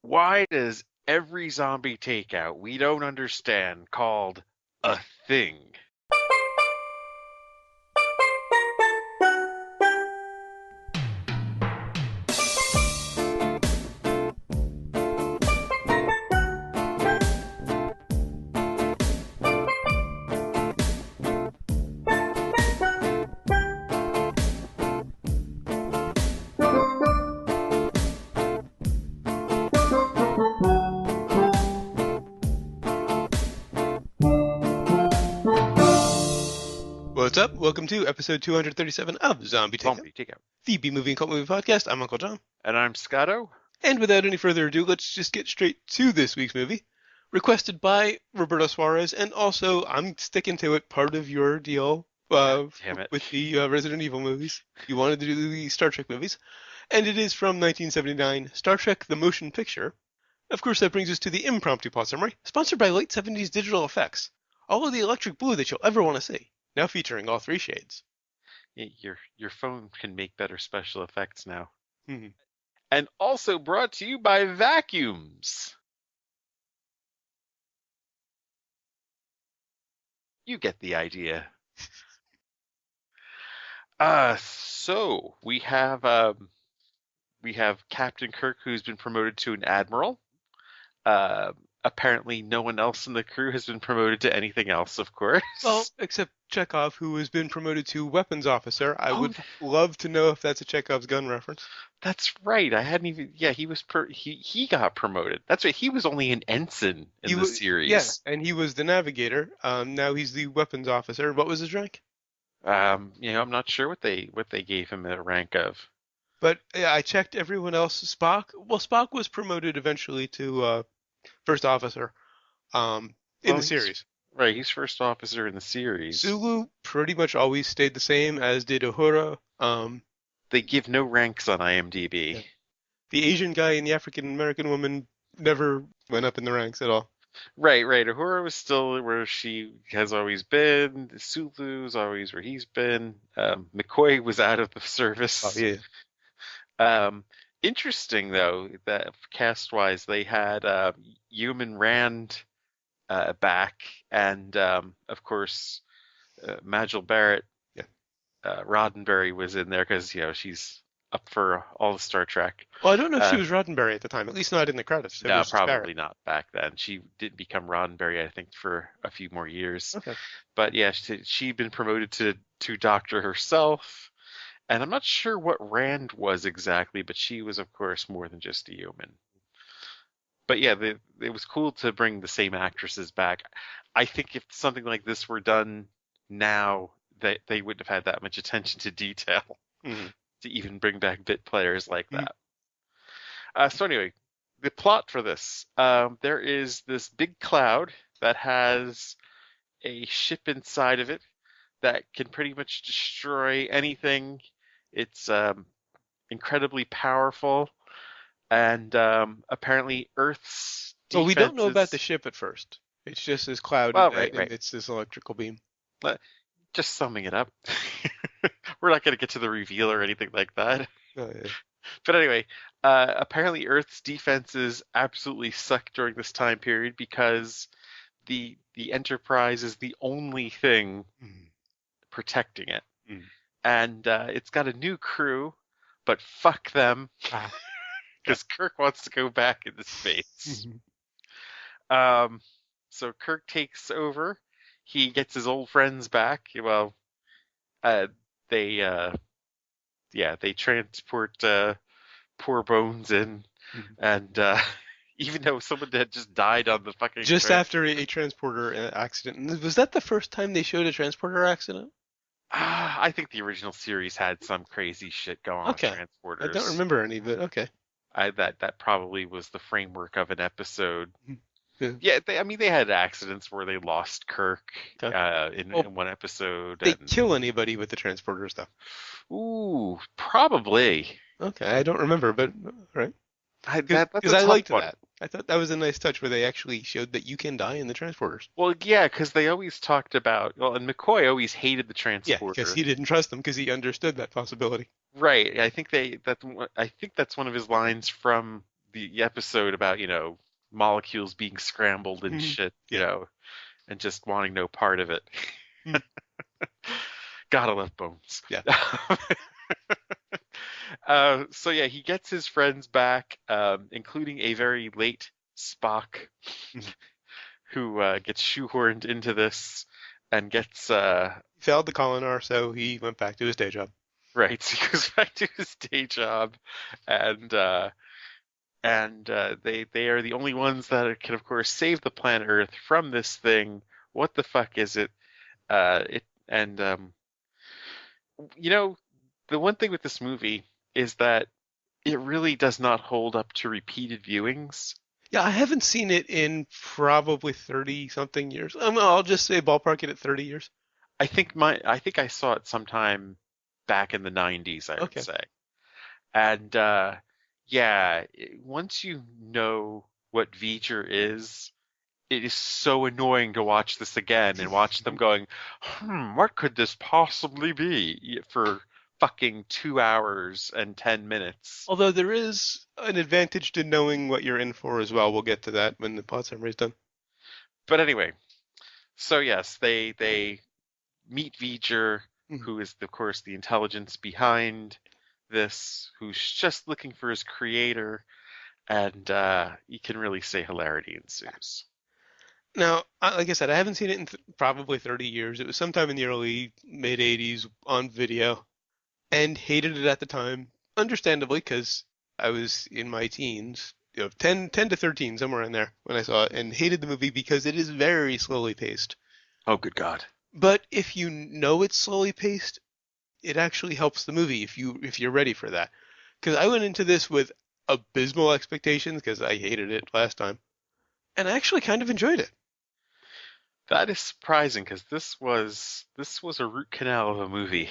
Why does every zombie takeout we don't understand called a thing? What's up? Welcome to episode 237 of Zombie Takeout, Zombie takeout. the B-movie and cult movie podcast. I'm Uncle John. And I'm Scotto. And without any further ado, let's just get straight to this week's movie. Requested by Roberto Suarez, and also, I'm sticking to it, part of your deal Damn it. with the Resident Evil movies. You wanted to do the Star Trek movies. And it is from 1979, Star Trek The Motion Picture. Of course, that brings us to the impromptu plot summary, sponsored by late 70s digital effects. All of the electric blue that you'll ever want to see. Now featuring all three shades. Your phone can make better special effects now. Mm-hmm. And also brought to you by vacuums. You get the idea. So we have Captain Kirk, who's been promoted to an admiral. Apparently no one else in the crew has been promoted to anything else, of course. Well, except Chekhov, who has been promoted to weapons officer. I would love to know if that's a Chekhov's gun reference. That's right. I hadn't even. Yeah, he was. He got promoted. That's right. He was only an ensign in the series. Yes, and he was the navigator. Now he's the weapons officer. What was his rank? I'm not sure what they gave him a rank of. But yeah, I checked everyone else. Spock was promoted eventually to first officer in the series. Right, he's first officer in the series. Sulu pretty much always stayed the same, as did Uhura. They give no ranks on IMDb. Yeah. The Asian guy and the African American woman never went up in the ranks at all. Right. Uhura was still where she has always been. Sulu's always where he's been. McCoy was out of the service. Oh, yeah. Interesting, though, that cast-wise, they had Ewan Rand back, and of course, Majel Barrett. Yeah. Roddenberry was in there because she's up for all the Star Trek. Well, I don't know if she was Roddenberry at the time, at least not in the credits. No, probably not back then. She didn't become Roddenberry, I think, for a few more years. Okay. But yeah, she'd been promoted to doctor herself. And I'm not sure what Rand was exactly, but she was, of course, more than just a human. But yeah, it was cool to bring the same actresses back. I think if something like this were done now, they wouldn't have had that much attention to detail to even bring back bit players like that. So anyway, the plot for this. There is this big cloud that has a ship inside of it that can pretty much destroy anything. It's incredibly powerful, and apparently Earth's defenses... Well, we don't know about the ship at first. It's just this cloud, and it's this electrical beam. Just summing it up. We're not going to get to the reveal or anything like that. Oh, yeah. But anyway, apparently Earth's defenses absolutely suck during this time period because the Enterprise is the only thing protecting it. And it's got a new crew, but fuck them, because Kirk wants to go back into space. So Kirk takes over. He gets his old friends back. Well, they transport poor Bones in, and even though someone had just died on the fucking after a transporter accident. Was that the first time they showed a transporter accident? I think the original series had some crazy shit going on with transporters. I don't remember any, but okay. That probably was the framework of an episode. Yeah, they had accidents where they lost Kirk in one episode. They kill anybody with the transporters, though. Ooh, probably. Okay, I don't remember, but right. Because I liked that. I thought that was a nice touch where they actually showed that you can die in the transporters. Well, yeah, because they always talked about... Well, and McCoy always hated the transporter. Yeah, because he didn't trust them because he understood that possibility. Right. I think that's one of his lines from the episode about, molecules being scrambled and Mhm. shit, Yeah. and just wanting no part of it. Mm. Gotta love Bones. Yeah. So yeah, he gets his friends back, including a very late Spock, Mhm. who gets shoehorned into this and gets He failed the Colinar, so he went back to his day job. right. So he goes back to his day job, and they are the only ones that can, of course, save the planet Earth from this thing. What the fuck is it? It and you know, the one thing with this movie is that it really does not hold up to repeated viewings. Yeah, I haven't seen it in probably 30 something years. I'll just say ballpark it at 30 years. I think I saw it sometime back in the 90s, I would Okay. say. And yeah, once you know what V'ger is, it is so annoying to watch this again and watch them going, what could this possibly be for fucking 2 hours and 10 minutes? Although there is an advantage to knowing what you're in for as well. We'll get to that when the plot summary is done. But anyway, so yes, they meet V'ger, Mhm. who is, of course, the intelligence behind this, who's just looking for his creator, and you can really say hilarity ensues. Now, like I said, I haven't seen it in probably 30 years. It was sometime in the early mid 80s on video and hated it at the time, understandably, because I was in my teens, 10 to 13, somewhere in there when I saw it, and hated the movie because it is very slowly paced. Oh, good God. But if you know it's slowly paced, it actually helps the movie if you're ready for that. Because I went into this with abysmal expectations because I hated it last time, and I actually kind of enjoyed it. That is surprising because this was a root canal of a movie.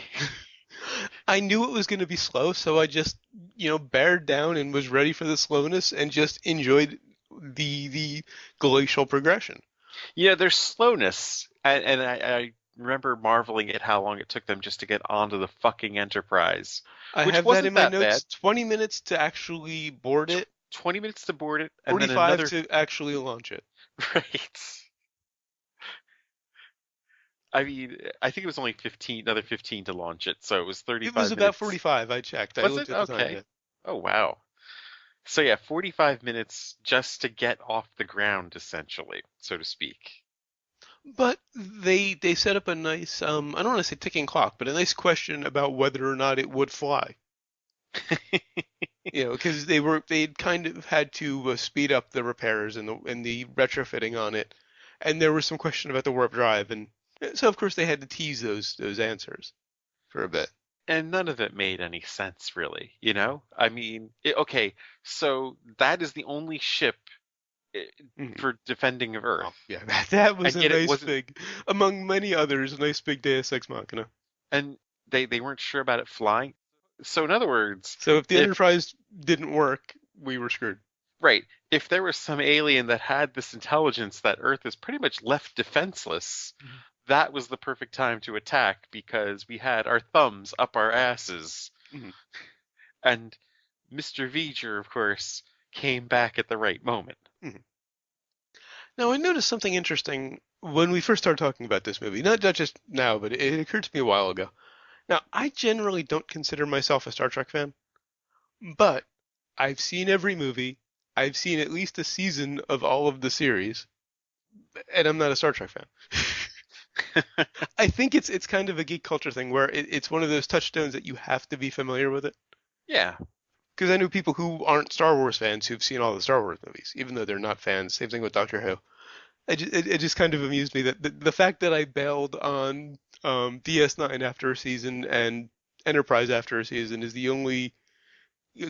I knew it was going to be slow, so I just, bared down and was ready for the slowness and just enjoyed the glacial progression. There's slowness, and I remember marveling at how long it took them just to get onto the fucking Enterprise, I which have that in wasn't my that bad. notes. 20 minutes to actually board it, 20 minutes to board it, and then 45 another, to actually launch it. right. I mean, I think it was only 15, another 15 to launch it, so it was It was 35 about minutes. 45. I checked. I Was looked it? at the time. Okay. Yeah. Oh, wow. So yeah, 45 minutes just to get off the ground, essentially, so to speak. But they set up a nice I don't want to say ticking clock, but a nice question about whether or not it would fly. Because they'd kind of had to speed up the repairs and the retrofitting on it, and there was some question about the warp drive, and so of course they had to tease those answers for a bit. And none of it made any sense, really, you know? I mean, okay, so that is the only ship eh, Mhm. for defending of Earth, Oh yeah, that was and a yet it nice wasn't, big, among many others, a nice big Deus Ex Machina. and they weren't sure about it flying. So in other words, So if the if Enterprise didn't work, we were screwed. right, if there was some alien that had this intelligence that Earth is pretty much left defenseless, Mhm. that was the perfect time to attack because we had our thumbs up our asses. Mhm. And Mr. V'ger, of course, came back at the right moment. Mhm. Now, I noticed something interesting when we first started talking about this movie. Not just now, but it occurred to me a while ago. Now, I generally don't consider myself a Star Trek fan, but I've seen every movie. I've seen at least a season of all of the series, and I'm not a Star Trek fan. I think it's kind of a geek culture thing where it's one of those touchstones that you have to be familiar with it. Yeah, Because I know people who aren't Star Wars fans who've seen all the Star Wars movies, even though they're not fans. Same thing with Doctor Who. It just kind of amused me that the fact that I bailed on DS9 after a season and Enterprise after a season is the only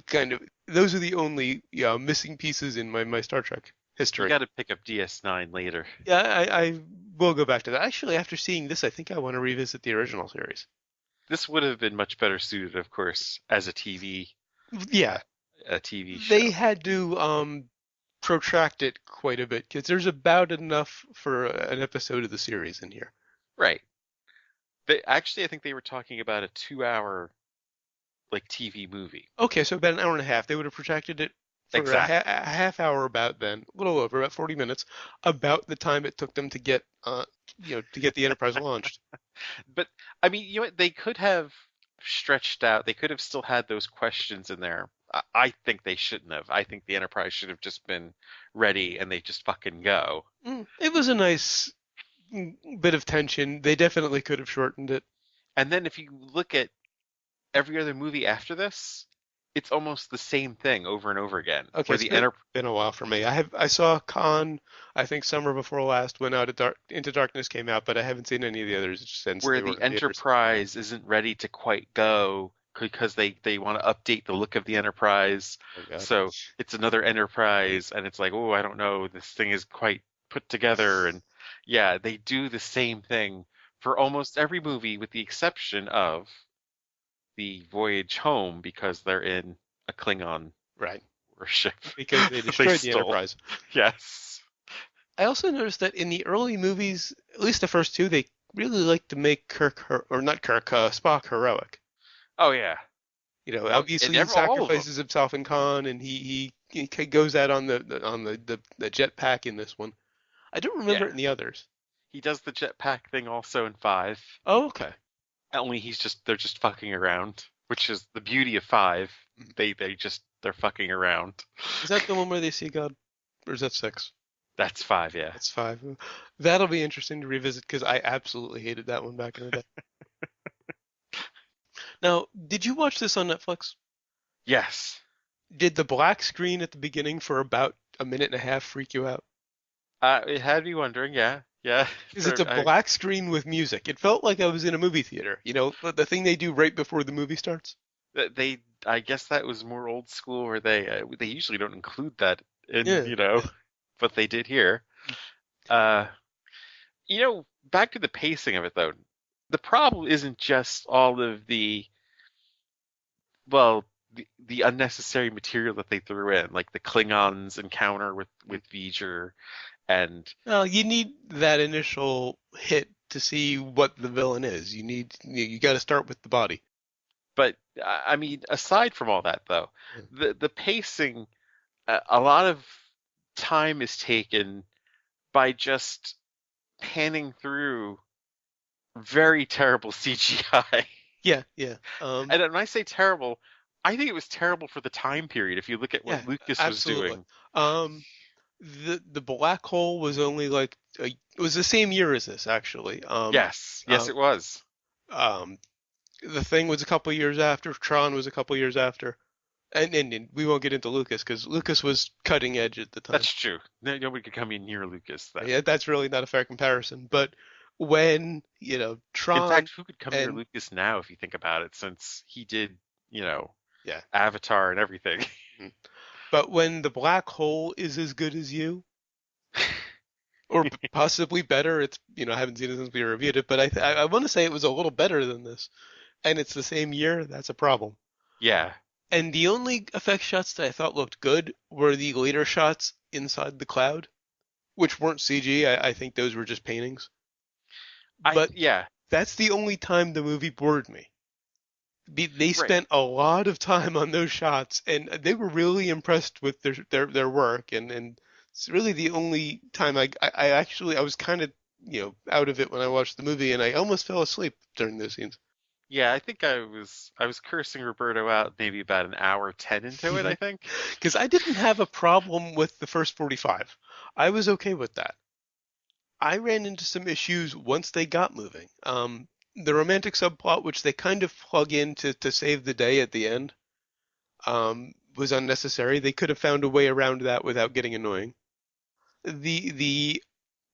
kind of those are the only missing pieces in my Star Trek you history. got to pick up DS9 later. Yeah, I will go back to that. Actually, after seeing this, I think I want to revisit the original series. This would have been much better suited, of course, as Yeah, a TV they show. had to protract it quite a bit because there's about enough for an episode of the series in here. Right. Actually, I think they were talking about a 2 hour like TV movie. Okay, so about an hour and a half. They would have protracted it for Exactly. a half hour about then, a little over, about 40 minutes, about the time it took them to get, to get the Enterprise launched. But I mean, you know what? They could have stretched out. They could have still had those questions in there. I think they shouldn't have. I think the Enterprise should have just been ready and they just fucking go. It was a nice bit of tension. They definitely could have shortened it. And then if you look at every other movie after this, it's almost the same thing over and over again. Okay, Where it's the been a while for me. I saw Khan, I think summer before last when Into Darkness came out, but I haven't seen any of the others since where they were the in theaters. Enterprise isn't ready to quite go because they want to update the look of the Enterprise. Oh God. So it's another Enterprise, and it's like, oh, I don't know, this thing is quite put together. And yeah, they do the same thing for almost every movie, with the exception of the Voyage Home, because they're in a Klingon Right. warship Because they they destroyed the stole. Enterprise. Yes. I also noticed that in the early movies, at least the first two, they really like to make or not Kirk, Spock heroic. Oh yeah. Oh, and Obviously he all of them. sacrifices himself in Khan, and he goes out on the jetpack in this one. I don't remember Yeah. it in the others. He does the jetpack thing also in 5. Oh, okay. Only they're just fucking around, which is the beauty of 5. They're fucking around. Is that the one where they see God, or is that 6? That's 5, yeah. That's 5. That'll be interesting to revisit because I absolutely hated that one back in the day. Now, did you watch this on Netflix? Yes. Did the black screen at the beginning for about a minute and a half freak you out? It had me wondering, yeah. Yeah. Because it's a I, black screen with music. It felt like I was in a movie theater. The thing they do right before the movie starts. I guess that was more old school, where they usually don't include that in, Yeah. but they did here. Uh, back to the pacing of it though. The problem isn't just all of well, the unnecessary material that they threw in, like the Klingons encounter with V'ger, and Well, you need that initial hit to see what the villain is. You got to start with the body. but I mean, aside from all that though, Yeah. the pacing, a lot of time is taken by just panning through very terrible CGI. Yeah, yeah. And when I say terrible, I think it was terrible for the time period. If you look at Yeah, what Lucas was absolutely. doing. Um, the black hole was only like it was the same year as this actually. Yes, yes, Um, it was. um, the thing was a couple years after. Tron was a couple years after, and we won't get into Lucas because Lucas was cutting edge at the time. That's true. Nobody could come in near Lucas then. Yeah, that's really not a fair comparison. But when In Tron fact, who could come near and Lucas now if you think about it, since he did, yeah, Avatar and everything. mhm. But when the black hole is as good as you, or possibly better, I haven't seen it since we reviewed it, but I want to say it was a little better than this, and it's the same year. That's a problem. Yeah. And the only effect shots that I thought looked good were the later shots inside the cloud, which weren't CG. I think those were just paintings. But Yeah. that's the only time the movie bored me. They Right. spent a lot of time on those shots, and they were really impressed with their work. And it's really the only time I was kind of out of it when I watched the movie, and I almost fell asleep during those scenes. Yeah, I think I was cursing Roberto out maybe about an hour 10 into it, I think. Because I didn't have a problem with the first 45. I was okay with that. I ran into some issues once they got moving. The romantic subplot, which they kind of plug in to save the day at the end, was unnecessary. They could have found a way around that without getting annoying. The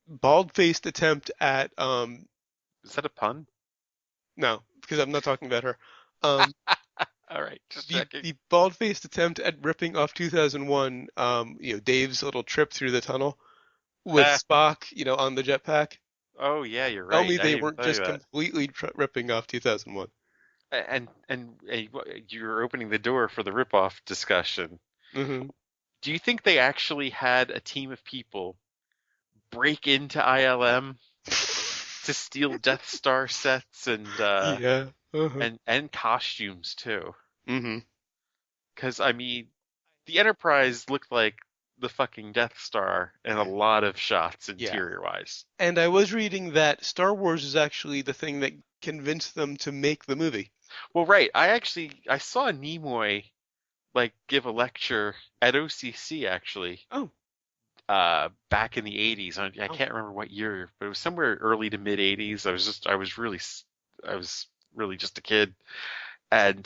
bald-faced attempt at Is that a pun? no, because I'm not talking about her. Um, All right, just the checking. the bald-faced attempt at ripping off 2001, Dave's little trip through the tunnel with Spock, on the jetpack. Oh yeah, you're Tell right. me I they didn't even weren't tell you just that. completely ripping off 2001. And you're opening the door for the ripoff discussion. Hmm. Do you think they actually had a team of people break into ILM to steal Death Star sets Yeah. Uh-huh. and costumes too? Hmm. Because I mean, the Enterprise looked like the fucking Death Star in a lot of shots Yeah. interior wise. And I was reading that Star Wars is actually the thing that convinced them to make the movie. Well, right. I saw Nimoy like give a lecture at OCC actually, Oh, back in the 80s. I oh, can't remember what year, but it was somewhere early to mid 80s. I was really just a kid, and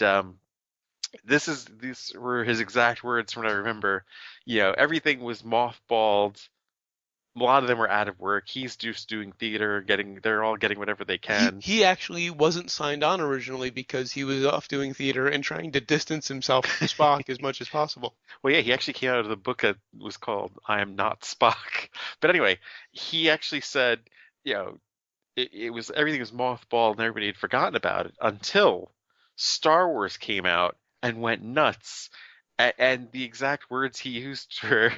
these were his exact words from what I remember. You know, everything was mothballed. A lot of them were out of work. He's just doing theater, they're all getting whatever they can. he actually wasn't signed on originally because he was off doing theater and trying to distance himself from Spock as much as possible. Well, yeah, he actually came out of the book that was called "I Am Not Spock." But anyway, he actually said, you know, it was everything was mothballed and everybody had forgotten about it until Star Wars came out and went nuts. And the exact words he used were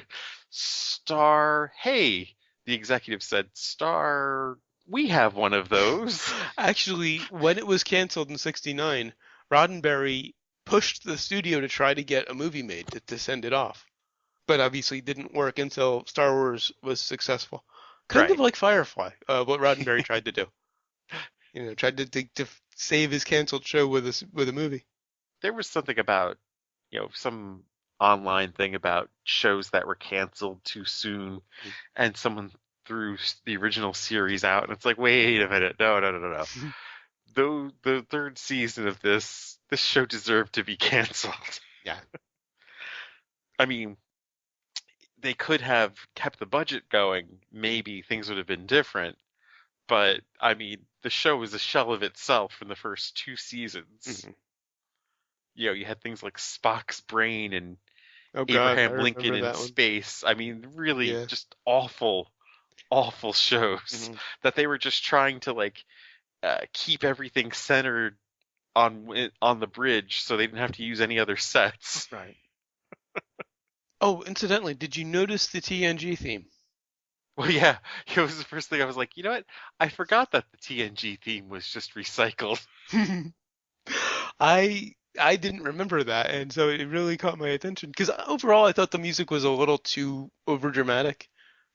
"Star, hey." The executive said, "Star, we have one of those." Actually, when it was canceled in '69, Roddenberry pushed the studio to try to get a movie made to send it off. But obviously didn't work until Star Wars was successful. Kind of Right. like Firefly, what Roddenberry tried to do. You know, tried to save his canceled show with a movie. There was something about, some online thing about shows that were canceled too soon, and someone threw the original series out, and it's like, wait a minute, no, no, no, no, no. Though the third season of this show deserved to be canceled. Yeah. I mean, they could have kept the budget going. Maybe things would have been different. But I mean, the show was a shell of itself from the first two seasons. Mhm. You had things like Spock's brain and Oh God, I Abraham Lincoln remember in that one. space. I mean, really Yeah. just awful, awful shows Mhm. that they were just trying to like keep everything centered on the bridge so they didn't have to use any other sets. Right. Oh, incidentally, did you notice the TNG theme? Well, yeah, it was the first thing I was like, you know what? I forgot that the TNG theme was just recycled. I didn't remember that, and so it really caught my attention. Because overall, I thought the music was a little too overdramatic,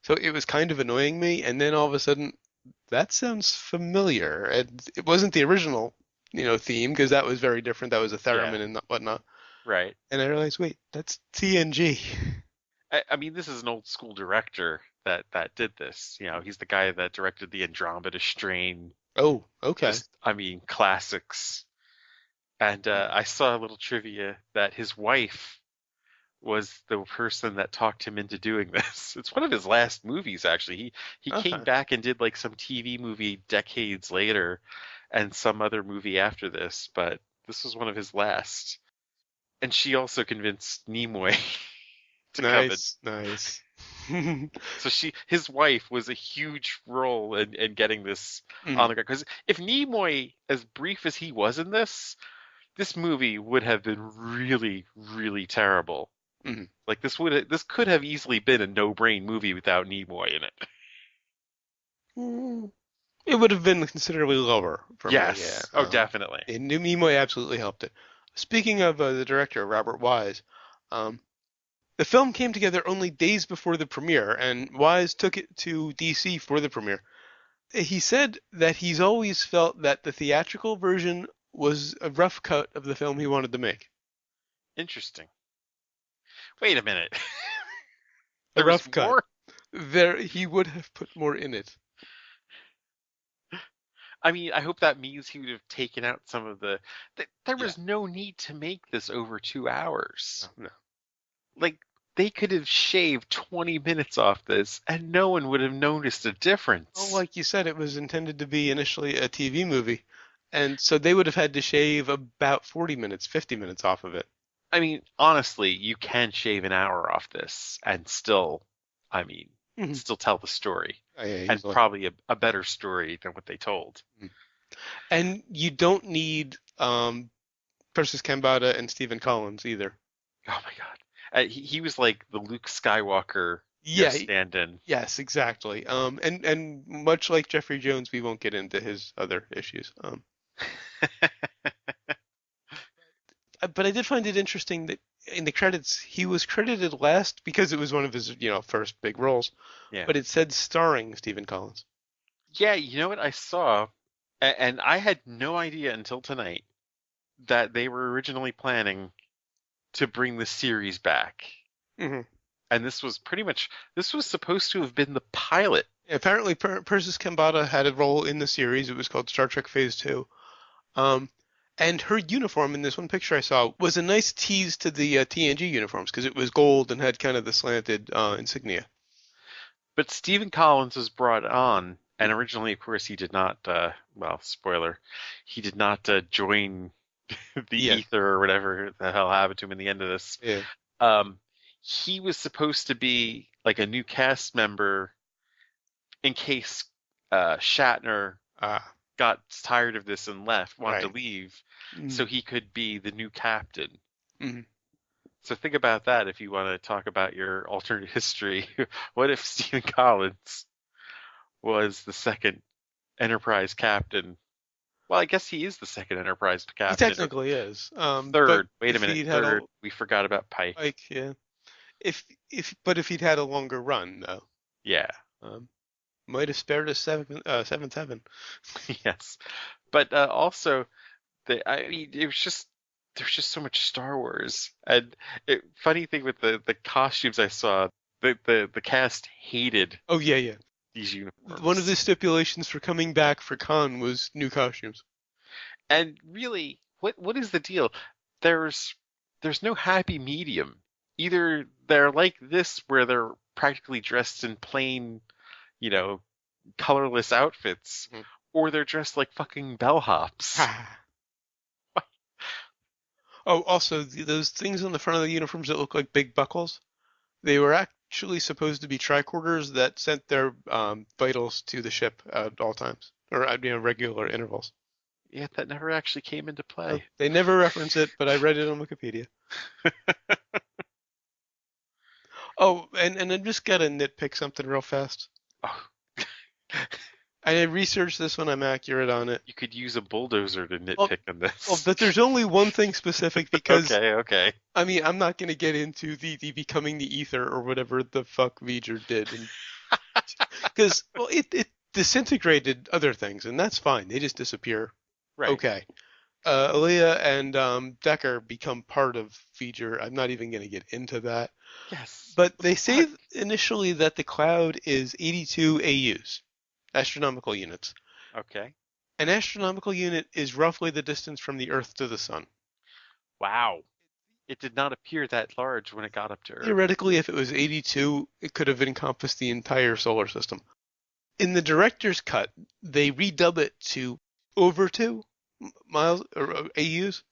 so it was kind of annoying me. And then all of a sudden, that sounds familiar, and it wasn't the original, theme because that was very different. That was a Yeah, theremin and whatnot. right. And I realized, wait, that's TNG. I mean, this is an old school director that did this. He's the guy that directed the Andromeda Strain. Oh, okay. Just, I mean, classics. And I saw a little trivia that his wife was the person that talked him into doing this. It's one of his last movies, actually. He came Okay. back and did like some TV movie decades later, and some other movie after this, but this was one of his last. And she also convinced Nimoy to come in. Nice, nice. So his wife was a huge role in getting this on Mhm. the ground. Because if Nimoy, as brief as he was in this movie would have been really, really terrible. Mhm. Like this could have easily been a no-brain movie without Nimoy in it. Mm. It would have been considerably lower for me, yeah. Yes. Oh, definitely. And Nimoy absolutely helped it. Speaking of the director, Robert Wise, um, the film came together only days before the premiere, and Wise took it to DC for the premiere. He said that he's always felt that the theatrical version was a rough cut of the film he wanted to make. Interesting. Wait a minute. A There was rough cut. more? He would have put more in it. I mean, I hope that means he would have taken out some of there Yeah. was no need to make this over 2 hours. No. Like, they could have shaved 20 minutes off this and no one would have noticed a Well, difference. like you said, it was intended to be initially a TV movie, and so they would have had to shave about 40 minutes, 50 minutes off of it. I mean, honestly, you can shave an hour off this and still, I mean, Mhm. still tell the story, Oh, yeah, and easily. probably a better story than what they told. Mhm. And you don't need Persis Kambata and Stephen Collins either. Oh my God. He was like the Luke Skywalker, Yeah, stand-in. yes, exactly. And much like Jeffrey Jones, we won't get into his other issues. But I did find it interesting that in the credits, he was credited last because it was one of his, first big roles, Yeah. but it said starring Stephen Collins. Yeah, you know what I saw, and I had no idea until tonight that they were originally planning to bring the series back. Hmm. And this was supposed to have been the pilot. Apparently, Persis Kambata had a role in the series. It was called Star Trek Phase 2. Um, and her uniform in this one picture I saw was a nice tease to the TNG uniforms because it was gold and had kind of the slanted insignia. But Stephen Collins was brought on, and originally, of course, he did not, well, spoiler, he did not join the Yeah, ether or whatever the hell happened to him in the end of this. yeah. Um, he was supposed to be like a new cast member in case Shatner Ah, got tired of this and left, wanted to right. leave, Mm-hmm. so he could be the new captain. Mm-hmm. So think about that if you want to talk about your alternate history. What if Stephen Collins was the second Enterprise captain? Well, I guess he is the second Enterprise He captain. Or technically is. But third. Wait a if minute. he'd had a Third. We forgot about Pike. like, yeah. If he'd had a longer run though, Yeah. um, might have spared us seventh heaven. Yes. But also, I mean, there's just so much Star Wars. And funny thing with the costumes I saw, the cast hated Oh yeah, yeah. these One of the uniforms. stipulations for coming back for Khan was new costumes. And really, what is the deal? There's there's no happy medium. Either they're like this where they're practically dressed in plain, you know, colorless outfits, Mhm. or they're dressed like fucking bellhops. Oh, also those things on the front of the uniforms that look like big buckles, they were actually supposed to be tricorders that sent their vitals to the ship at all times, or regular intervals. Yeah, that never actually came into play. They never reference it, but I read it on Wikipedia. Oh, and I just gotta nitpick something real fast. Oh, I researched this one. I'm accurate on it. you could use a bulldozer to Well, nitpick on well, this. but there's only one thing specific because Okay, okay. I mean I'm not gonna get into the becoming the ether or whatever the fuck V'ger did, because well it disintegrated other things and that's fine. They just disappear. Right. Okay. Aaliyah and Decker become part of V'ger. I'm not even gonna get into that. Yes. But What the they fuck? say initially that the cloud is 82 AUs, astronomical units. Okay. An astronomical unit is roughly the distance from the Earth to the Sun. Wow. It did not appear that large when it got up to Earth. Theoretically, if it was 82, it could have encompassed the entire solar system. In the director's cut, they redub it to over 2 miles or AUs,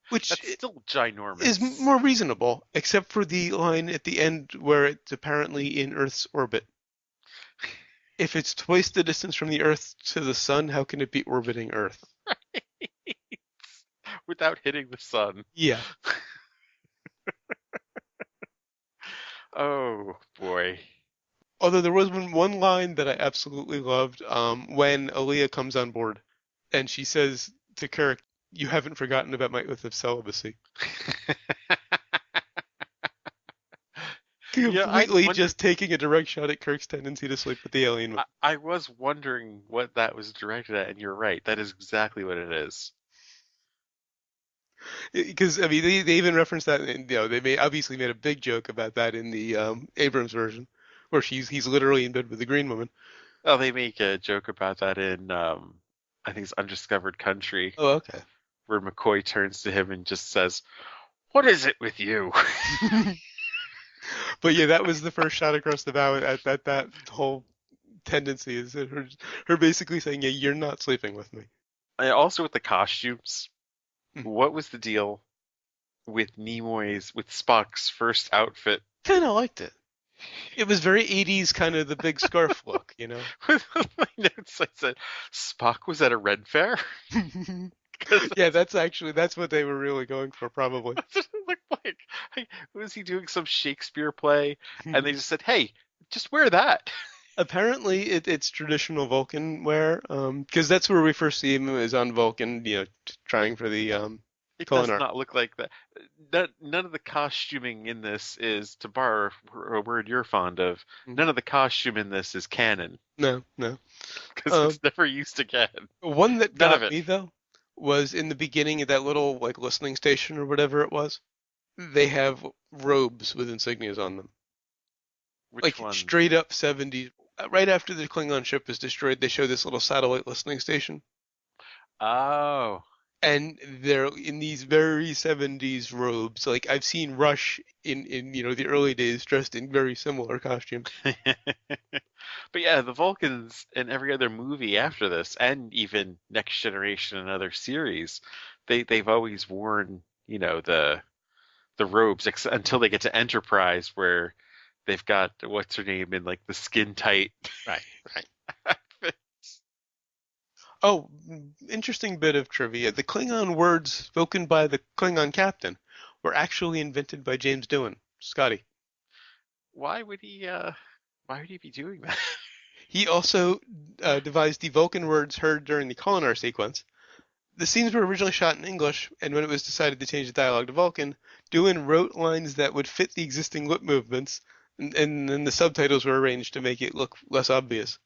which That's still is ginormous. more reasonable, except for the line at the end where it's apparently in Earth's orbit. If it's twice the distance from the Earth to the Sun, how can it be orbiting Earth? Without hitting the sun. Yeah. Oh boy. Although there was one line that I absolutely loved when Aaliyah comes on board and she says to Kirk, "You haven't forgotten about my oath of celibacy." Yeah, I Completely wondered. just taking a direct shot at Kirk's tendency to sleep with the alien. I was wondering what that was directed at, and you're right. That is exactly what it is. Because I mean, they even referenced that, and they obviously made a big joke about that in the Abrams version, where he's literally in bed with the green woman. Oh, they make a joke about that in I think it's Undiscovered Country, Oh, okay. where McCoy turns to him and just says, "What is it with you?" But yeah, that was the first shot across the bow at that whole tendency is that her basically saying, "Yeah, you're not sleeping with me." And also with the costumes, Hmm. what was the deal with with Spock's first outfit? Kind of liked it. It was very 80s, kind of the big scarf look, you know. With my notes, I said, Spock was at a Red Fair? Because Yeah, that's what they were really going for, probably. that's what it looked like. Was he doing some Shakespeare play? And they just said, hey, just wear that. Apparently, it's traditional Vulcan wear, because that's where we first see him is on Vulcan, trying for the It does Kolinar. not look like that. None of the costuming in this is, to borrow a word you're fond of, Mhm. none of the costume in this is canon No, no. because Um, it's never used again. One that None of got it. me though was in the beginning of that little like listening station or whatever it was. They have robes with insignias on them, Which like one? straight up 70s. Right after the Klingon ship is destroyed, they show this little satellite listening station, Oh. and they're in these very 70s robes. Like I've seen Rush in the early days dressed in very similar costumes. But yeah, the Vulcans in every other movie after this, and even Next Generation and other series, they've always worn, the robes until they get to Enterprise, where they've got what's her name in like the skin tight. Right, right. Oh, interesting bit of trivia. The Klingon words spoken by the Klingon captain were actually invented by James Doohan, Scotty. Why would he? Why would he be doing that? He also devised the Vulcan words heard during the Kolinar sequence. The scenes were originally shot in English, and when it was decided to change the dialogue to Vulcan, Doohan wrote lines that would fit the existing lip movements, and then the subtitles were arranged to make it look less obvious.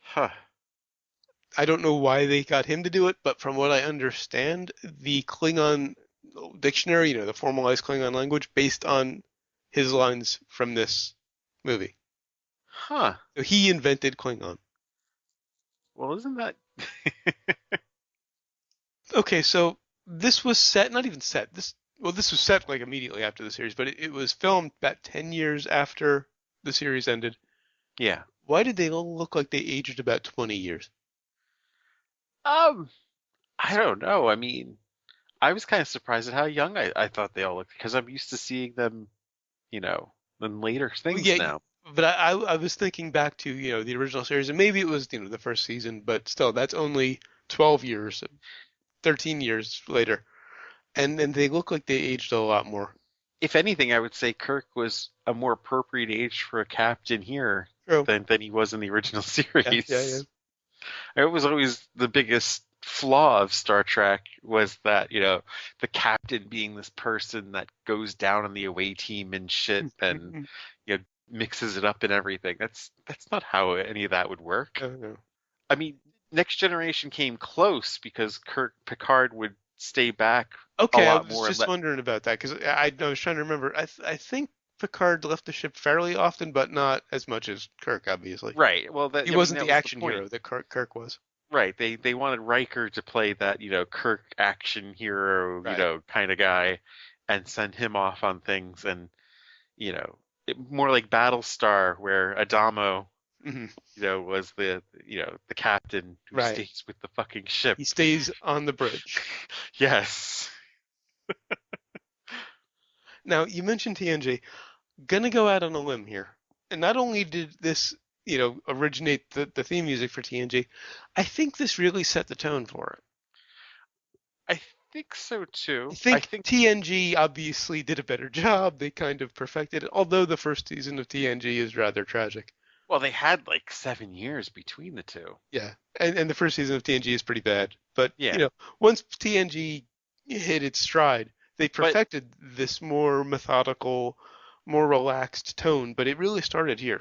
Huh. I don't know why they got him to do it, but from what I understand, the Klingon dictionary, the formalized Klingon language, based on his lines from this movie. Huh. So he invented Klingon. Well, isn't that? Okay, so this was set, not even set. This was set like immediately after the series, but it was filmed about 10 years after the series ended. Yeah. Why did they all look like they aged about 20 years? Um, I don't know. I mean, I was kind of surprised at how young I thought they all looked because I'm used to seeing them, you know, in later Well, things yeah, now. but I was thinking back to, the original series, and maybe it was, the first season, but still, that's only 12 years, 13 years later. And they look like they aged a lot more. If anything, I would say Kirk was a more appropriate age for a captain here True. than he was in the original Yeah, yeah, yeah. series. It was always the biggest flaw of Star Trek was that, the captain being this person that goes down on the away team and shit and, mixes it up and everything. That's not how any of that would work. No, no. I mean, Next Generation came close because Picard would stay back a Okay, I lot was more. just wondering about that because I was trying to remember. I think Picard left the ship fairly often, but not as much as Kirk, obviously. Right. Well, He I mean, wasn't that the was the action point. hero that Kirk was. Right. They wanted Riker to play that, Kirk action hero, Right. kind of guy and send him off on things and, more like Battlestar where Adamo, Hmm. was the captain who Right. stays with the fucking ship. He stays on the bridge. Yes. Now, you mentioned TNG. Gonna go out on a limb here. And not only did this, originate the theme music for TNG, I think this really set the tone for it. I think so I too. I think think, TNG obviously did a better job. They kind of perfected it, although the first season of TNG is rather tragic. well, they had like 7 years between the two. Yeah, and the first season of TNG is pretty bad. But, Yeah. once TNG hit its stride, they But perfected this more methodical, more relaxed tone, but it really started here.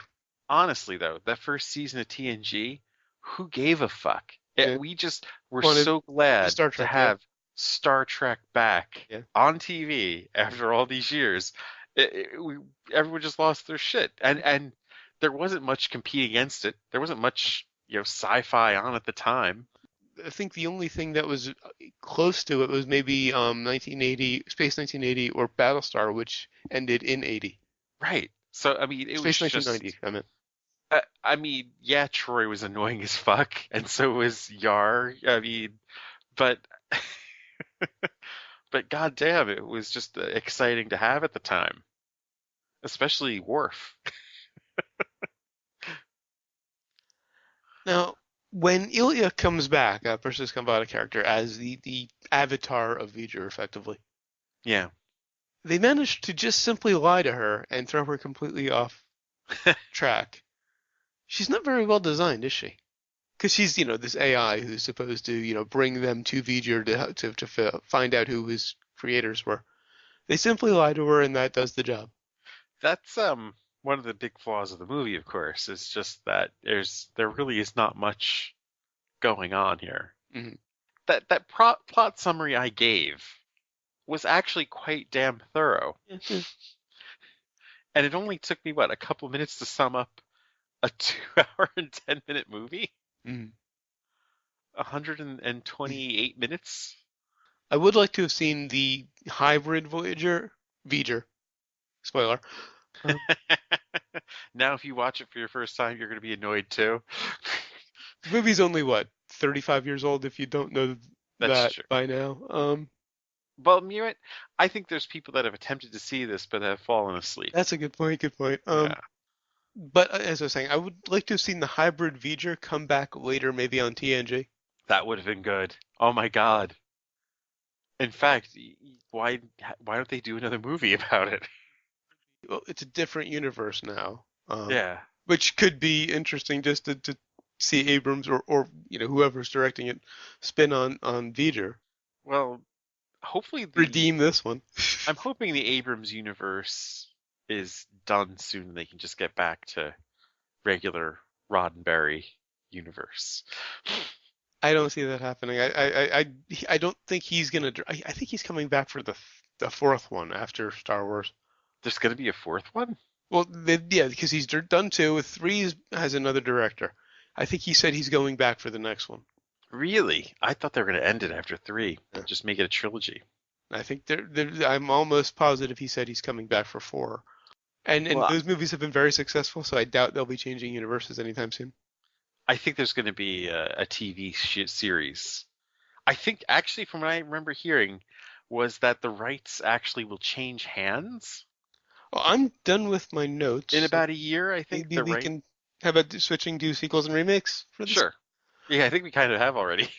honestly, though, that first season of TNG, who gave a fuck? Yeah. We just were Wanted so glad Star to Trek, yeah. have Star Trek back Yeah. on TV after all these years. Everyone just lost their shit, and there wasn't much competing against it. There wasn't much, sci-fi on at the time. I think the only thing that was close to it was maybe 1980, Space 1980 or Battlestar, which ended in 80. Right. So I mean, it was Space just. 1990, I meant. I mean, yeah, Troy was annoying as fuck, and so was Yar. I mean, but but goddamn, it was just exciting to have at the time, especially Worf. Now, when Ilya comes back, Persis Khambatta character, as the avatar of V'Ger, effectively, Yeah. they managed to just simply lie to her and throw her completely off track. She's not very well designed, is she? Because she's, this AI who's supposed to, bring them to V'Ger to find out who his creators were. They simply lie to her, and that does the job. That's one of the big flaws of the movie, of course, is just that there really is not much going on here. Hmm. That plot summary I gave was actually quite damn thorough. And it only took me, what, a couple minutes to sum up a 2 hour and 10-minute movie? Mm. 128 minutes? I would like to have seen the hybrid Voyager. Spoiler. Now, if you watch it for your first time, you're going to be annoyed too. The movie's only, what, 35 years old if you don't know That's that true. by now. Well, you know what? I think there's people that have attempted to see this but have fallen asleep. That's a good point, good point. Yeah, But as I was saying, I would like to have seen the hybrid V'ger come back later, maybe on TNG. that would have been good. Oh my God. In fact, why don't they do another movie about it? Well, it's a different universe now, Yeah. which could be interesting just to see Abrams or whoever's directing it spin on V'ger. Well, hopefully Redeem this one. I'm hoping the Abrams universe is done soon and they can just get back to regular Roddenberry universe. I don't see that happening. I don't think he's gonna. I think he's coming back for the fourth one after Star Wars. There's going to be a fourth one? Well, yeah, because he's done two. Three has another director. I think he said he's going back for the next one. Really? I thought they were going to end it after 3. Yeah. Just make it a trilogy. I think I'm almost positive he said he's coming back for 4. And Well, those movies have been very successful, so I doubt they'll be changing universes anytime soon. I think there's going to be a TV series. I think, actually, from what I remember hearing, was that the rights actually will change hands Well, I'm done with my notes. in about a year, I think. Maybe we can. How about switching to sequels and remakes for this? Sure. Yeah, I think we kind of have already.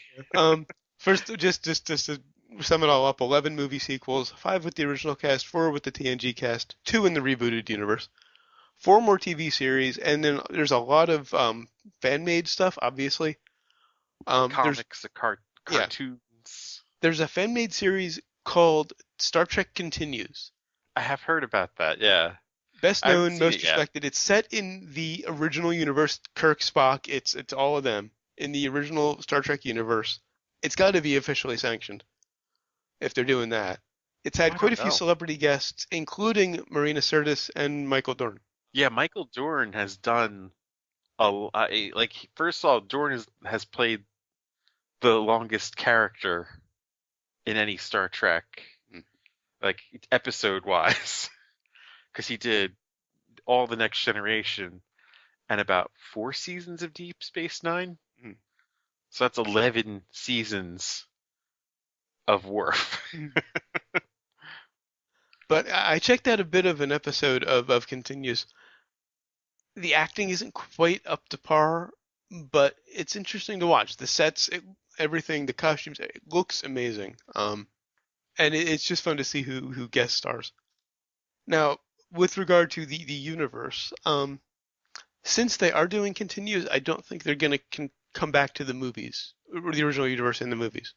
First, just to sum it all up, 11 movie sequels, 5 with the original cast, 4 with the TNG cast, 2 in the rebooted universe, 4 more TV series, and then there's a lot of fan-made stuff, obviously. Comics, cartoons. There's a fan-made series called Star Trek Continues. I have heard about that, yeah. Best I haven't known, seen most it yet. respected. It's set in the original universe, Kirk, Spock, it's all of them. In the original Star Trek universe. It's got to be officially sanctioned if they're doing that. It's had I quite a don't few know. celebrity guests, including Marina Sirtis and Michael Dorn. Yeah, Michael Dorn has done like, first of all, Dorn has played the longest character in any Star Trek, like episode wise, because he did all the Next Generation and about 4 seasons of Deep Space Nine. Mm. So that's 11 seasons of Worf. But I checked out a bit of an episode of Continues. The acting isn't quite up to par, but it's interesting to watch. The sets, everything, the costumes, it looks amazing. And it's just fun to see who guest stars. Now, with regard to the universe, since they are doing Continues, I don't think they're going to come back to the movies, or the original universe in the movies.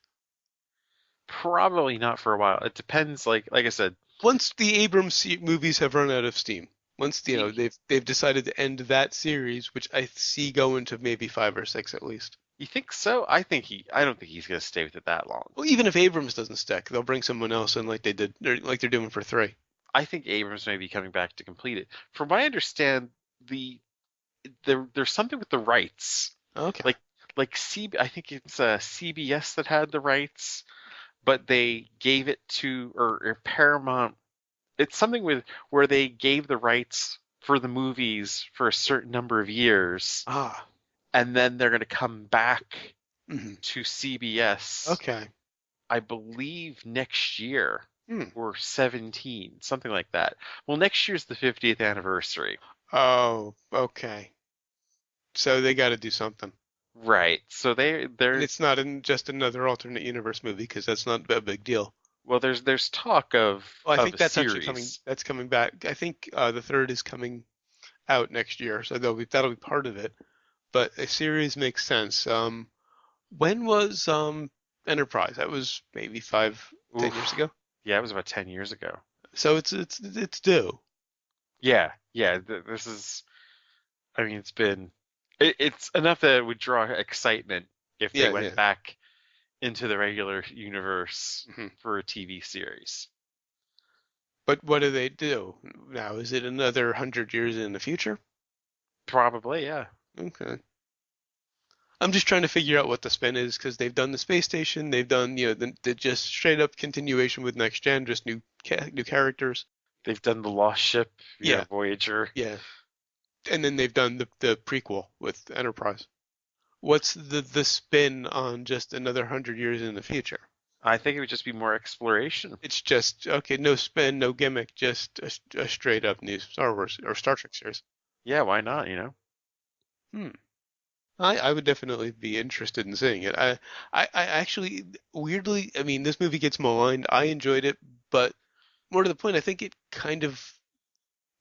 Probably not for a while. It depends. Like I said, Once the Abrams movies have run out of steam, once they've decided to end that series, which I see going to maybe 5 or 6 at least. you think so? I don't think he's gonna stay with it that long. Well, even if Abrams doesn't stick, they'll bring someone else in like they did, like they're doing for 3. I think Abrams may be coming back to complete it. From what I understand, there's something with the rights. Okay. I think it's CBS that had the rights, but they gave it to or Paramount. It's something where they gave the rights for the movies for a certain number of years, and then they're going to come back to CBS. Okay. I believe next year Hmm. or 17, something like that. Well, next year's the 50th anniversary. Oh, okay. So they got to do something. Right. So they're And it's not just another alternate universe movie because that's not a big deal. well. There's talk of Well, I of think a that's series. actually coming. That's coming back. I think the third is coming out next year, so that'll be part of it. But a series makes sense. When was Enterprise? That was maybe 5, 10 years ago. Yeah, it was about 10 years ago. So it's due. Yeah, yeah. This is. I mean, it's enough that it would draw excitement if they Yeah, went yeah. back into the regular universe Hmm. for a TV series. But what do they do now? Is it another 100 years in the future? Probably, yeah. Okay. I'm just trying to figure out what the spin is because they've done the space station, they've done the just straight up continuation with next gen, just new characters. They've done the Lost Ship, Yeah, Voyager. yeah, and then they've done the prequel with Enterprise. What's the spin on just another 100 years in the future? I think it would just be more exploration. It's just okay, no spin, no gimmick, just a straight up new Star Wars or Star Trek series. Yeah, why not, Hmm. I would definitely be interested in seeing it. I actually weirdly, I mean, this movie gets maligned. I enjoyed it, but more to the point, I think it kind of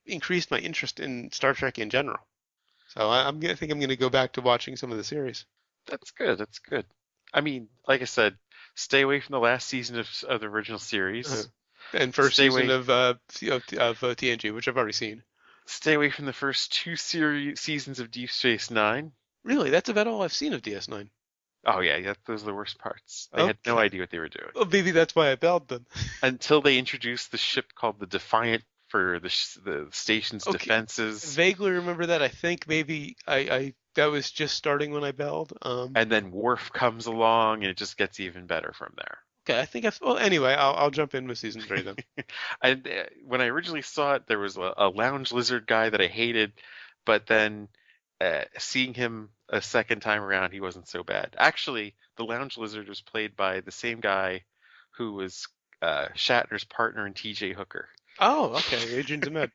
increased my interest in Star Trek in general. So I think I'm going to go back to watching some of the series. That's good. That's good. I mean, like I said, stay away from the last season of the original Uh, series. and first Stay season away of TNG, which I've already seen. stay away from the first two seasons of Deep Space Nine. Really, that's about all I've seen of DS9. Oh yeah, yeah, those are the worst parts. I had no Okay. idea what they were doing Well, maybe that's why I bailed then. until they introduced the ship called the Defiant for the station's Okay. defenses, Vaguely remember that. I think maybe I that was just starting when I bailed. and then Worf comes along, and it just gets even better from there. Okay, I think well anyway, I'll jump in with season 3 then. And when I originally saw it, there was a lounge lizard guy that I hated, but then seeing him a second time around, he wasn't so bad. Actually, the lounge lizard was played by the same guy who was Shatner's partner in T.J. Hooker. Oh, okay, Adrian Zemed.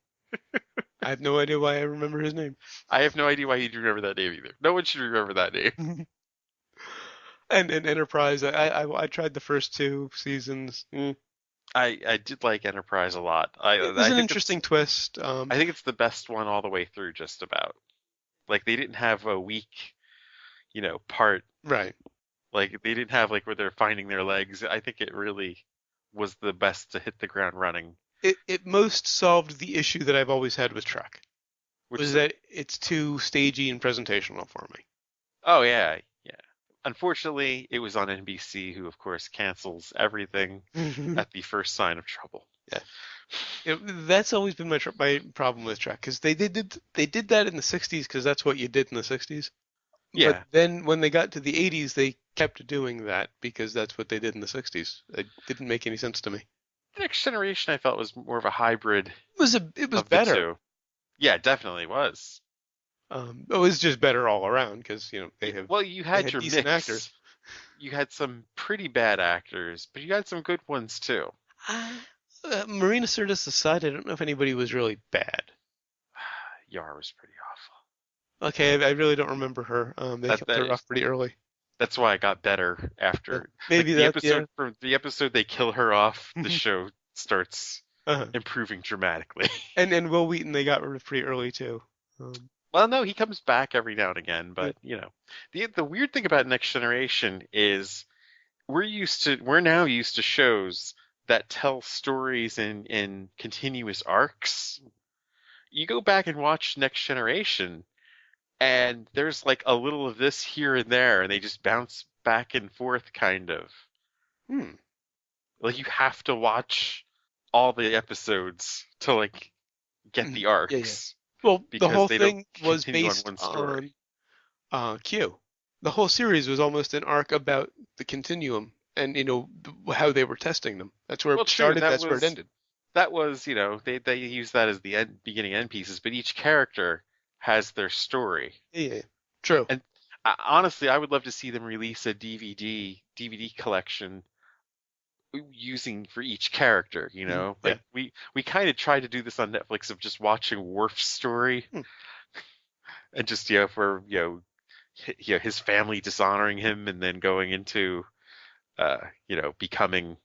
I have no idea why I remember his name. I have no idea why you'd remember that name either. No one should remember that name. And Enterprise, I tried the first 2 seasons. I did like Enterprise a lot. It was I an think interesting twist. I think it's the best one all the way through, just about. Like they didn't have a weak, part. Right. Like they didn't have like where they're finding their legs. I think it really was the best to hit the ground running. It most solved the issue that I've always had with Trek, Which was is that it's too stagey and presentational for oh yeah, yeah. Unfortunately, it was on NBC, who of course cancels everything me. at the first sign of trouble. Yeah. That's always been my problem with Trek, because they did that in the 60s because that's what you did in the 60s. But Yeah, then when they got to the 80s, they kept doing that because that's what they did in the 60s. It didn't make any sense to me. the Next Generation I felt was more of a hybrid It was of the better. two. Yeah, definitely was. It was just better all around because Well, you they had had your decent mix. actors. You had some pretty bad actors, but you had some good ones too. Marina Sirtis aside, I don't know if anybody was really bad. Yar was pretty awful. Okay, I really don't remember her. They That, killed her that off pretty early. that's why I got better after like Maybe the that, yeah. episode from the episode they kill her off, the show starts Uh-huh. improving dramatically. And Will Wheaton they got rid of pretty early too. Well, no, he comes back every now and again, Yeah. but the weird thing about Next Generation is we're now used to shows that tell stories in continuous arcs. You go back and watch Next Generation, and there's like a little of this here and there, and they just bounce back and forth, kind of. Hmm. Like you have to watch all the episodes to like get the Yeah, yeah. arcs Well, the because whole they don't thing was continue on based one story. on Q. The whole series was almost an arc about the continuum and how they were testing them. That's where Well, it true, started. That's where it ended. that was they use that as the beginning end pieces, but each character has their story. Yeah, yeah. True. And honestly, I would love to see them release a DVD collection using for each character. Yeah. Like we kind of tried to do this on Netflix of just watching Worf's story Hmm. and just for his family dishonoring him and then going into becoming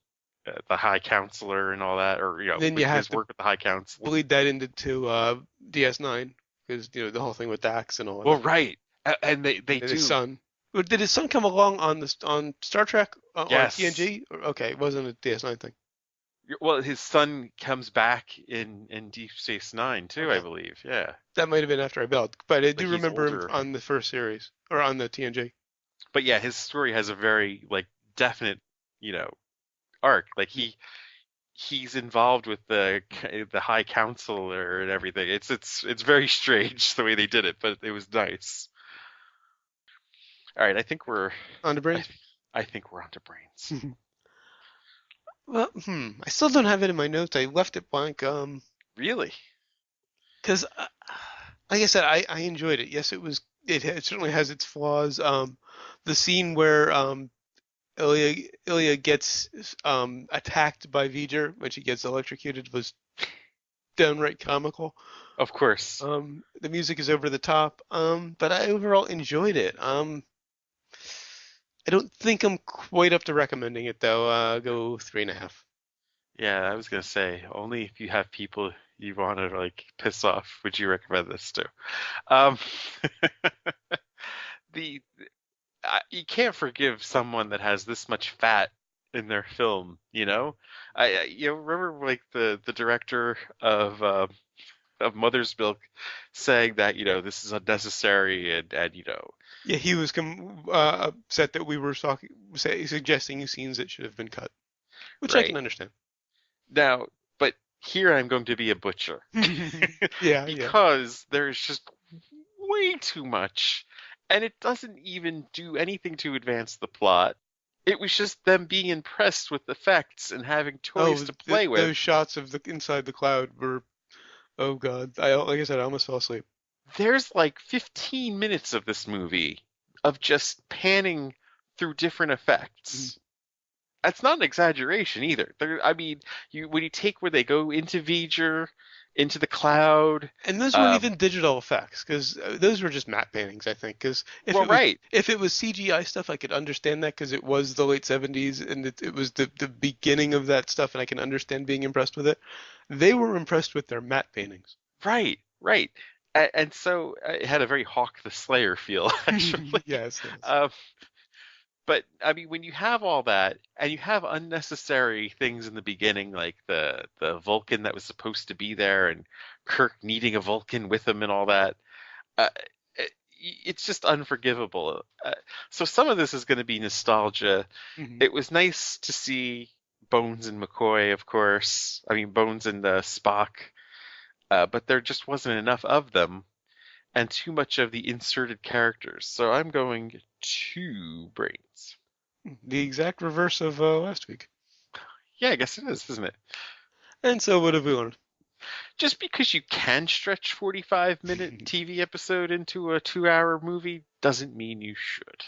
the High Counselor and all that, or Then you with have his to work with the High Council. bleed that into DS9 because the whole thing with Dax and all of Well, that. right, and they And do. his son. But did his son come along on Star Trek on Yes. TNG? Okay, it wasn't a DS9 thing. Well, his son comes back in Deep Space Nine too, I Okay. believe. Yeah, That might have been after I bailed, but I but do he's remember him older. on the first series or on the TNG. But yeah, his story has a very like definite, you know, arc. Like he's involved with the High Counselor and everything. It's very strange the way they did it, but it was nice. All right, On the I, brains. I think we're onto brains. Well, I still don't have it in my notes. I left it blank. Really? Because like I said, I enjoyed it. Yes, it was. It certainly has its flaws. The scene where Ilya gets attacked by V'ger when she gets electrocuted was downright comical. Of course. The music is over the top. But I overall enjoyed it. I don't think I'm quite up to recommending it though. Go 3.5. Yeah, I was gonna say only if you have people you want to like piss off would you recommend this to. Um, the you can't forgive someone that has this much fat in their film, you know? You remember like the director of Mother's Milk saying that, this is unnecessary and Yeah, he was upset that we were suggesting scenes that should have been cut, which I can right. understand. Now, but here I'm going to be a butcher Yeah, yeah. because there's just way too much and it doesn't even do anything to advance the plot. It was just them being impressed with effects and having toys Oh, to play with. those shots of the inside the cloud were, oh God. Like I said, I almost fell asleep. There's like 15 minutes of this movie of just panning through different Mhm. effects. That's not an exaggeration either. I mean, you when you take where they go into V'ger, into the cloud. And those weren't Um, even digital effects, because those were just matte paintings, I think. Because well, right, if it was CGI stuff, I could understand that because it was the late 70s and it was the beginning of that stuff, and I can understand being impressed with it. They were impressed with their matte paintings. right. And so it had a very Hawk the Slayer feel, actually. Yes, yes. Um, but I mean, when you have all that and you have unnecessary things in the beginning, like the Vulcan that was supposed to be there and Kirk needing a Vulcan with him and all that, uh, it's just unforgivable. So some of this is going to be nostalgia. Mhm. It was nice to see Bones and McCoy, of course. I mean, Bones and Spock, but there just wasn't enough of them and too much of the inserted characters. So I'm going two brains. The exact reverse of last week. Yeah, I guess it is, isn't it? And so what have we learned? Just because you can stretch 45-minute TV episode into a 2-hour movie doesn't mean you should.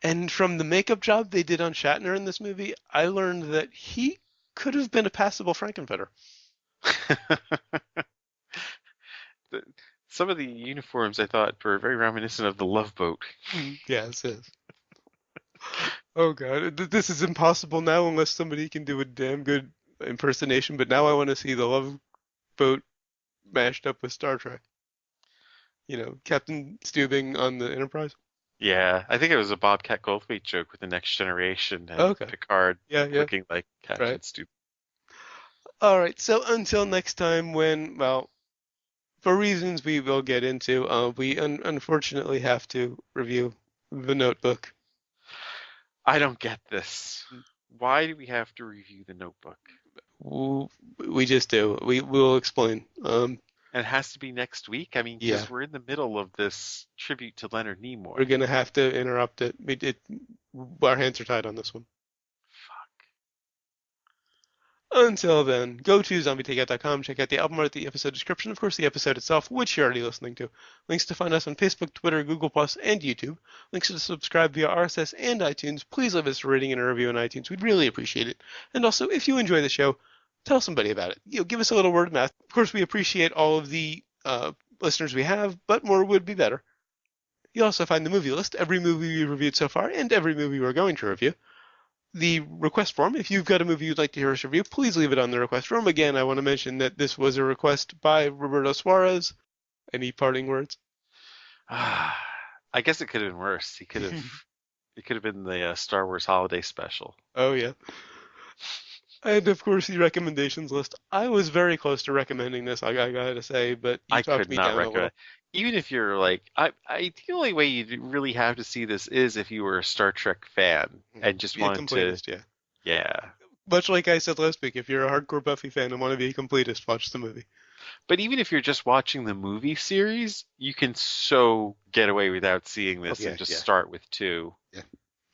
And from the makeup job they did on Shatner in this movie, I learned that he could have been a passable Frankenfurter. The- Some of the uniforms I thought were very reminiscent of the Love Boat. Yes, yes. Oh God, this is impossible now unless somebody can do a damn good impersonation. But now I want to see the Love Boat mashed up with Star Trek. Captain Steubing on the Enterprise. Yeah, I think it was a Bobcat Goldthwait joke with the Next Generation and Okay. Picard Yeah, yeah. looking like Captain Right. Stupid. All right. So until next time, well, for reasons we will get into, we unfortunately have to review The Notebook. I don't get this. Why do we have to review the Notebook? We just do. We will explain. And it has to be next week? I mean, Yeah, because we're in the middle of this tribute to Leonard we're Nimoy. gonna have to interrupt it. Our hands are tied on this one. Fuck. Until then, go to zombietakeout.com, check out the album art, the episode description, of course, the episode itself, which you're already listening to. Links to find us on Facebook, Twitter, Google+, and YouTube. Links to subscribe via RSS and iTunes. Please leave us a rating and a review on iTunes. We'd really appreciate it. And also, if you enjoy the show, tell somebody about it. Give us a little word of mouth. Of course, we appreciate all of the listeners we have, but more would be better. You'll also find the movie list, every movie we've reviewed so far, and every movie we're going to review. The request form. If you've got a movie you'd like to hear us review, please leave it on the request form. Again, I want to mention that this was a request by Roberto Suarez. Any parting words? I guess it could have been worse. It could have been the Star Wars Holiday Special. Oh, yeah. And of course, the recommendations list. I was very close to recommending this, I gotta say, but you I talked could me not down a recommend. little. Even if you're like, the only way you really have to see this is if you were a Star Trek fan and just Be a wanted to, completist, yeah. yeah. Much like I said last week, if you're a hardcore Buffy fan and want to be a completist, watch the movie. But even if you're just watching the movie series, you can so get away without seeing Oh, this yeah, and just yeah, start with two yeah.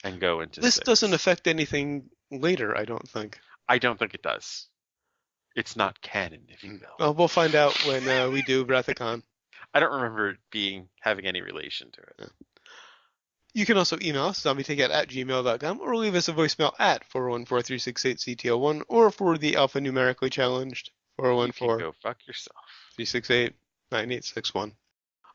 and go into This doesn't six. affect anything later, I don't think. I don't think it does. It's not canon, if you will. Well, we'll find out when we do Wrath of Khan. I don't remember it having any relation to it. Yeah. You can also email us, zombieticket@gmail.com, or leave us a voicemail at 414-368-CTO1, or for the alpha numerically challenged, You can go fuck yourself. 414-368-9861.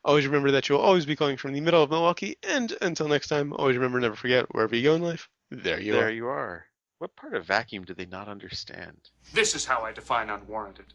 Always remember that you'll always be calling from the middle of Milwaukee, and until next time, always remember, never forget, wherever you go in life, there you There are. you are. What part of vacuum do they not understand? This is how I define unwarranted.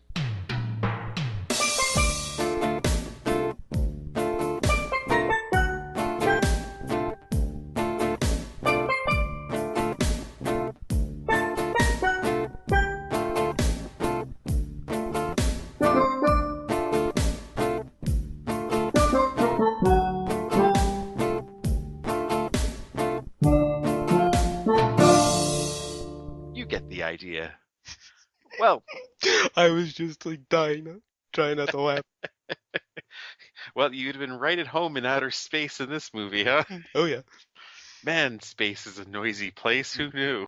You get the idea. Well, I was just like dying, trying not to laugh. well, you'd have been right at home in outer space in this movie, huh? Oh yeah. Man, space is a noisy place. Who knew?